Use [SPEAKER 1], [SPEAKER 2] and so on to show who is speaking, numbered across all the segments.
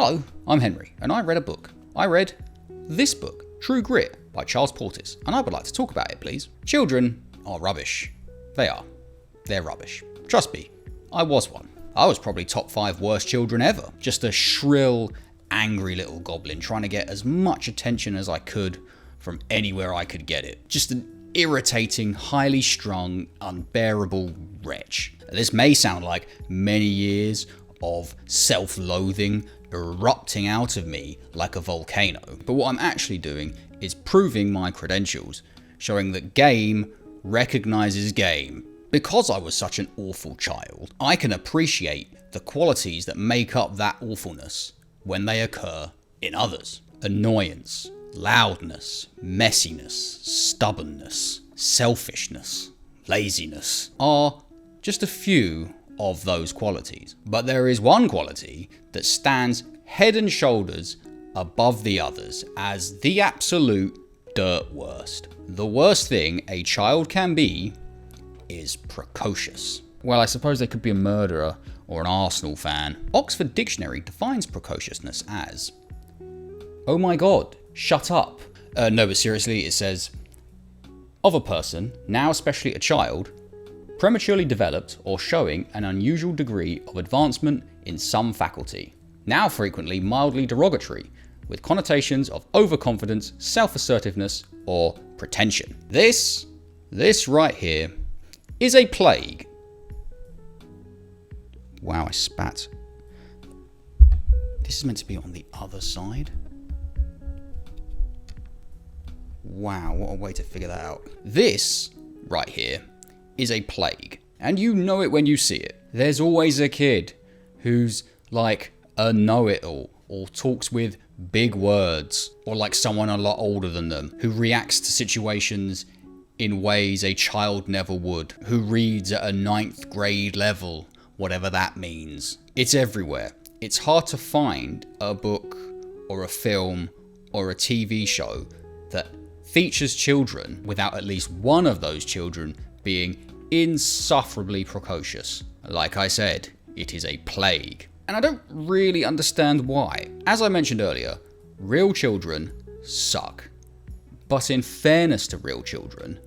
[SPEAKER 1] Hello, I'm Henry, and I read a book. I read this book, True Grit, by Charles Portis, and I would like to talk about it, please. Children are rubbish. They are. They're rubbish. Trust me, I was one. I was probably top 5 worst children ever. Just a shrill, angry little goblin trying to get as much attention as I could from anywhere I could get it. Just an irritating, highly strung, unbearable wretch. This may sound like many years of self-loathing erupting out of me like a volcano, but what I'm actually doing is proving my credentials, showing that game recognizes game. Because I was such an awful child, I can appreciate the qualities that make up that awfulness when they occur in others. Annoyance, loudness, messiness, stubbornness, selfishness, laziness are just a few of those qualities. But there is one quality that stands head and shoulders above the others as the absolute dirt worst. The worst thing a child can be is precocious. Well, I suppose they could be a murderer or an Arsenal fan. Oxford Dictionary defines precociousness as, oh my god, shut up. No, but seriously, it says, of a person, now especially a child, prematurely developed or showing an unusual degree of advancement in some faculty, now frequently mildly derogatory, with connotations of overconfidence, self-assertiveness, or pretension. This right here is a plague. Wow, I spat. This is meant to be on the other side. Wow, what a way to figure that out. This right here is a plague, and you know it when you see it. There's always a kid who's like a know-it-all, or talks with big words, or like someone a lot older than them, who reacts to situations in ways a child never would, who reads at a 9th grade level, whatever that means. It's everywhere. It's hard to find a book or a film or a TV show that features children without at least one of those children being insufferably precocious. Like I said, it is a plague. And I don't really understand why. As I mentioned earlier, real children suck. But in fairness to real children,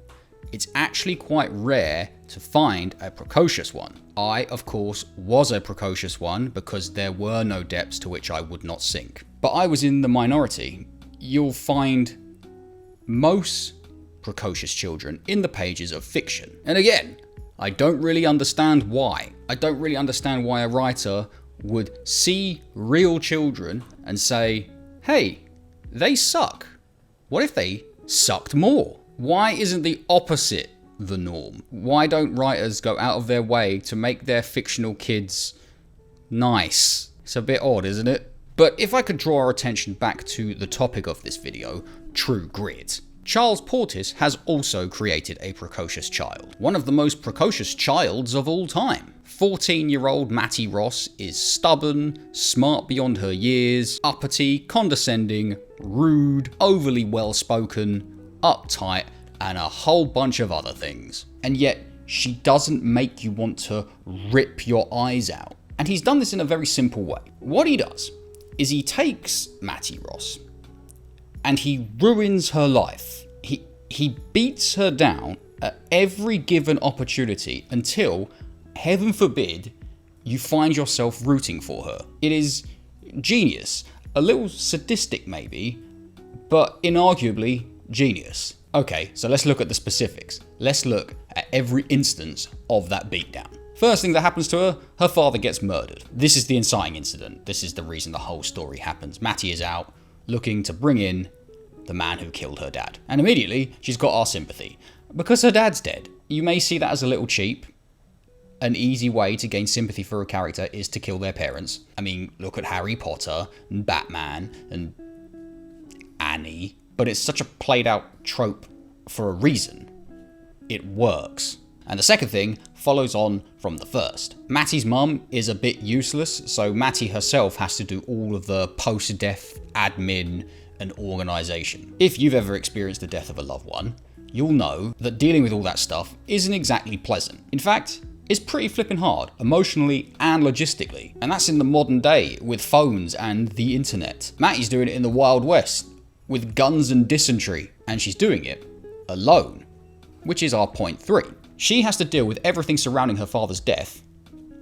[SPEAKER 1] it's actually quite rare to find a precocious one. I, of course, was a precocious one because there were no depths to which I would not sink. But I was in the minority. You'll find most precocious children in the pages of fiction. And again, I don't really understand why. I don't really understand why a writer would see real children and say, hey, they suck. What if they sucked more? Why isn't the opposite the norm? Why don't writers go out of their way to make their fictional kids nice? It's a bit odd, isn't it? But if I could draw our attention back to the topic of this video, True Grit. Charles Portis has also created a precocious child. One of the most precocious childs of all time. 14-year-old Mattie Ross is stubborn, smart beyond her years, uppity, condescending, rude, overly well-spoken, uptight, and a whole bunch of other things. And yet, she doesn't make you want to rip your eyes out. And he's done this in a very simple way. What he does is he takes Mattie Ross and he ruins her life. He beats her down at every given opportunity until, heaven forbid, you find yourself rooting for her. It is genius. A little sadistic maybe, but inarguably genius. Okay, so let's look at the specifics. Let's look at every instance of that beatdown. First thing that happens to her father gets murdered. This is the inciting incident. This is the reason the whole story happens. Mattie is out looking to bring in the man who killed her dad. And immediately, she's got our sympathy. Because her dad's dead. You may see that as a little cheap. An easy way to gain sympathy for a character is to kill their parents. I mean, look at Harry Potter, and Batman, and Annie. But it's such a played out trope for a reason. It works. And the second thing follows on from the first. Mattie's mum is a bit useless, so Mattie herself has to do all of the post-death admin and organisation. If you've ever experienced the death of a loved one, you'll know that dealing with all that stuff isn't exactly pleasant. In fact, is pretty flipping hard, emotionally and logistically. And that's in the modern day with phones and the internet. Mattie's doing it in the Wild West with guns and dysentery, and she's doing it alone, which is our point 3. She has to deal with everything surrounding her father's death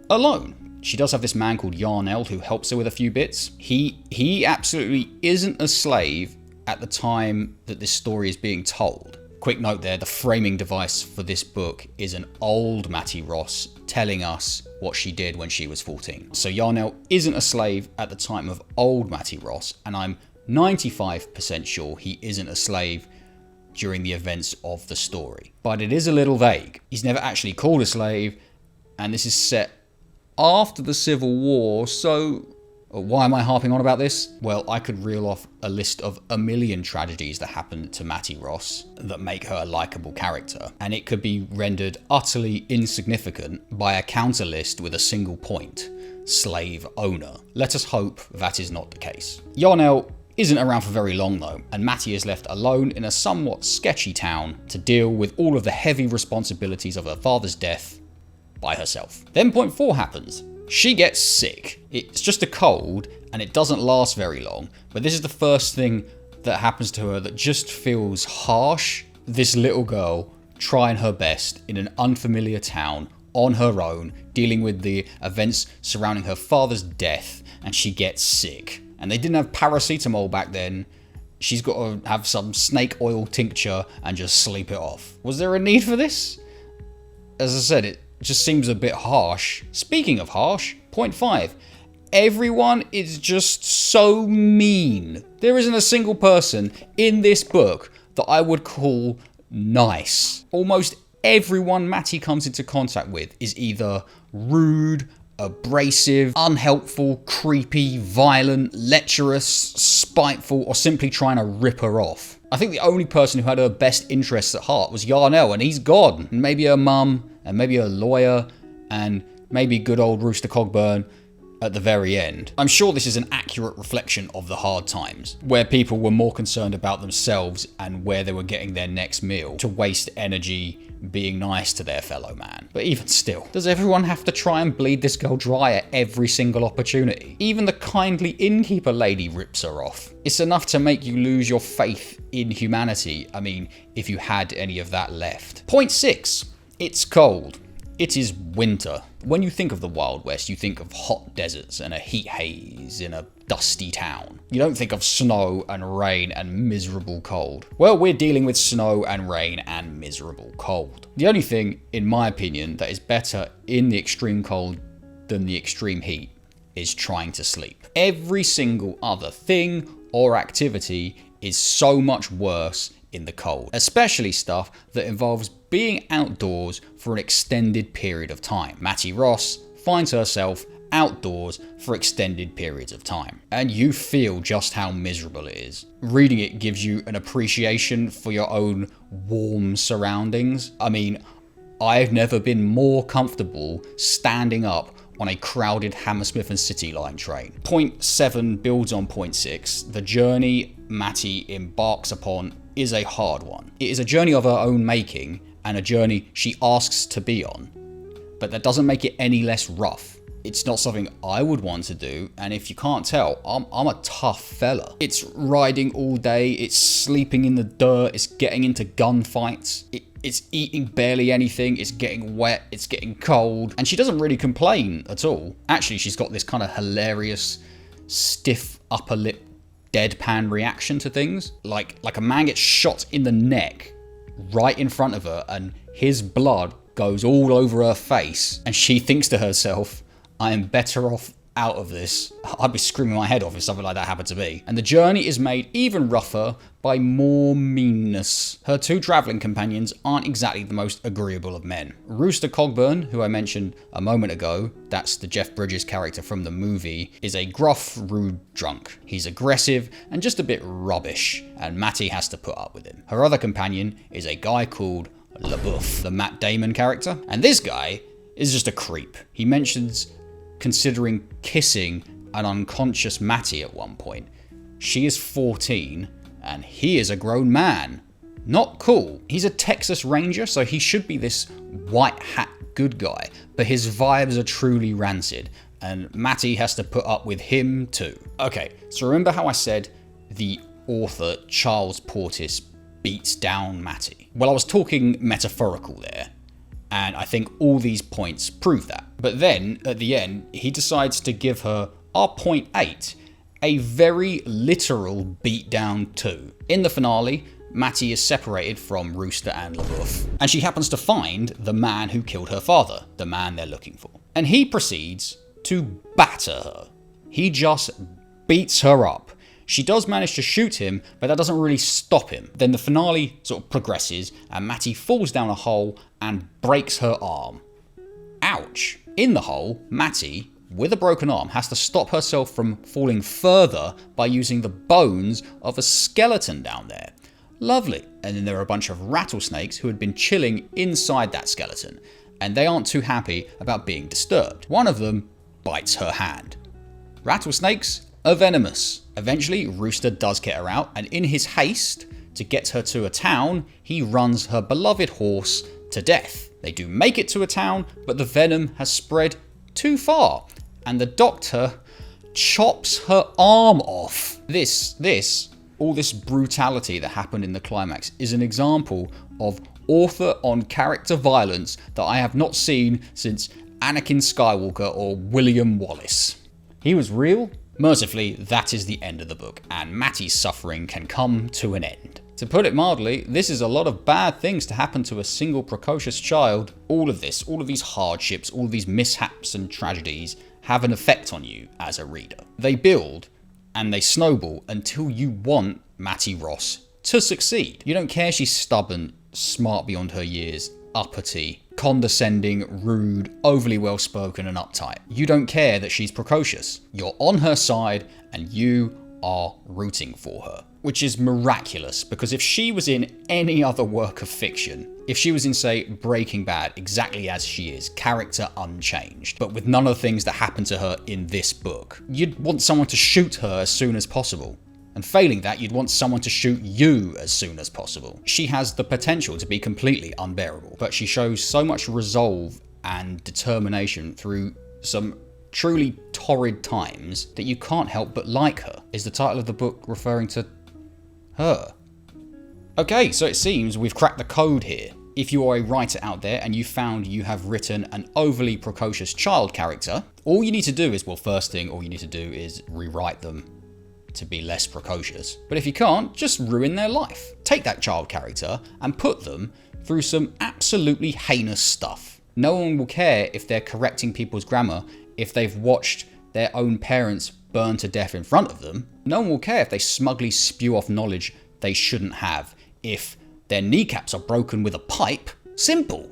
[SPEAKER 1] alone. She does have this man called Yarnell who helps her with a few bits. He absolutely isn't a slave at the time that this story is being told. Quick note there, the framing device for this book is an old Mattie Ross telling us what she did when she was 14. So Yarnell isn't a slave at the time of old Mattie Ross, and I'm 95% sure he isn't a slave during the events of the story. But it is a little vague. He's never actually called a slave, and this is set after the Civil War, so why am I harping on about this? Well, I could reel off a list of a million tragedies that happened to Mattie Ross that make her a likeable character, and it could be rendered utterly insignificant by a counter list with a single point: slave owner. Let us hope that is not the case. Yarnell isn't around for very long though, and Mattie is left alone in a somewhat sketchy town to deal with all of the heavy responsibilities of her father's death by herself. Then point 4 happens. She gets sick. It's just a cold, and it doesn't last very long, but this is the first thing that happens to her that just feels harsh. This little girl trying her best in an unfamiliar town on her own, dealing with the events surrounding her father's death, and she gets sick. And they didn't have paracetamol back then. She's got to have some snake oil tincture and just sleep it off. Was there a need for this? As I said, it just seems a bit harsh. Speaking of harsh, point 5. Everyone is just so mean. There isn't a single person in this book that I would call nice. Almost everyone Mattie comes into contact with is either rude, abrasive, unhelpful, creepy, violent, lecherous, spiteful, or simply trying to rip her off. I think the only person who had her best interests at heart was Yarnell, and he's gone. And maybe her mum, and maybe her lawyer, and maybe good old Rooster Cogburn at the very end. I'm sure this is an accurate reflection of the hard times, where people were more concerned about themselves and where they were getting their next meal, to waste energy being nice to their fellow man. But even still, does everyone have to try and bleed this girl dry at every single opportunity? Even the kindly innkeeper lady rips her off. It's enough to make you lose your faith in humanity. I mean, if you had any of that left. Point 6. It's cold. It is winter. When you think of the Wild West, you think of hot deserts and a heat haze in a dusty town. You don't think of snow and rain and miserable cold. Well, we're dealing with snow and rain and miserable cold. The only thing, in my opinion, that is better in the extreme cold than the extreme heat is trying to sleep. Every single other thing or activity is so much worse in the cold, especially stuff that involves being outdoors for an extended period of time. Mattie Ross finds herself outdoors for extended periods of time, and you feel just how miserable it is. Reading it gives you an appreciation for your own warm surroundings. I mean, I've never been more comfortable standing up on a crowded Hammersmith and City Line train. Point 7 builds on point 6. The journey Mattie embarks upon is a hard one. It is a journey of her own making, and a journey she asks to be on. But that doesn't make it any less rough. It's not something I would want to do, and if you can't tell, I'm a tough fella. It's riding all day, it's sleeping in the dirt, it's getting into gunfights, it's eating barely anything, it's getting wet, it's getting cold, and she doesn't really complain at all. Actually, she's got this kind of hilarious, stiff upper lip deadpan reaction to things. Like a man gets shot in the neck right in front of her, and his blood goes all over her face, and she thinks to herself, I am better off out of this. I'd be screaming my head off if something like that happened to me. And the journey is made even rougher by more meanness. Her 2 travelling companions aren't exactly the most agreeable of men. Rooster Cogburn, who I mentioned a moment ago, that's the Jeff Bridges character from the movie, is a gruff, rude drunk. He's aggressive and just a bit rubbish, and Mattie has to put up with him. Her other companion is a guy called LaBeouf, the Matt Damon character, and this guy is just a creep. He mentions considering kissing an unconscious Mattie at one point. She is 14 and he is a grown man. Not cool. He's a Texas Ranger, so he should be this white hat good guy, but his vibes are truly rancid, and Mattie has to put up with him too. Okay, so remember how I said the author Charles Portis beats down Mattie? Well, I was talking metaphorical there, and I think all these points prove that. But then, at the end, he decides to give her our point 8, a very literal beatdown too. In the finale, Mattie is separated from Rooster and LaBeouf, and she happens to find the man who killed her father, the man they're looking for. And he proceeds to batter her. He just beats her up. She does manage to shoot him, but that doesn't really stop him. Then the finale sort of progresses, and Mattie falls down a hole and breaks her arm. Ouch. In the hole, Mattie, with a broken arm, has to stop herself from falling further by using the bones of a skeleton down there. Lovely. And then there are a bunch of rattlesnakes who had been chilling inside that skeleton, and they aren't too happy about being disturbed. One of them bites her hand. Rattlesnakes are venomous. Eventually, Rooster does get her out, and in his haste to get her to a town, he runs her beloved horse to death. They do make it to a town, but the venom has spread too far, and the doctor chops her arm off. All this brutality that happened in the climax is an example of author on character violence that I have not seen since Anakin Skywalker or William Wallace. He was real. Mercifully, that is the end of the book, and Mattie's suffering can come to an end. To put it mildly, this is a lot of bad things to happen to a single precocious child. All of these hardships, all of these mishaps and tragedies have an effect on you as a reader. They build and they snowball until you want Mattie Ross to succeed. You don't care she's stubborn, smart beyond her years, uppity, condescending, rude, overly well-spoken and uptight. You don't care that she's precocious. You're on her side and you are rooting for her. Which is miraculous, because if she was in any other work of fiction, if she was in, say, Breaking Bad, exactly as she is, character unchanged, but with none of the things that happen to her in this book, you'd want someone to shoot her as soon as possible. And failing that, you'd want someone to shoot you as soon as possible. She has the potential to be completely unbearable, but she shows so much resolve and determination through some truly torrid times that you can't help but like her. Is the title of the book referring to her? Okay, so it seems we've cracked the code here. If you are a writer out there and you found you have written an overly precocious child character, all you need to do is, well, first thing all you need to do is rewrite them to be less precocious. But if you can't, just ruin their life. Take that child character and put them through some absolutely heinous stuff. No one will care if they're correcting people's grammar if they've watched their own parents burn to death in front of them. No one will care if they smugly spew off knowledge they shouldn't have, if their kneecaps are broken with a pipe. Simple.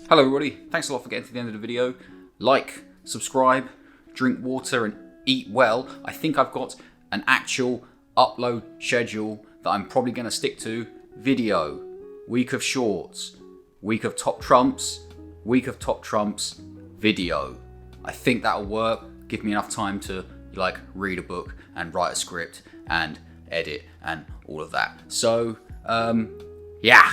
[SPEAKER 1] Hello everybody, thanks a lot for getting to the end of the video. Like, subscribe, drink water and eat well. I think I've got an actual upload schedule that I'm probably going to stick to. Video, week of shorts, week of top trumps, week of top trumps, video. I think that'll work. Give me enough time to read a book and write a script and edit and all of that. So, yeah.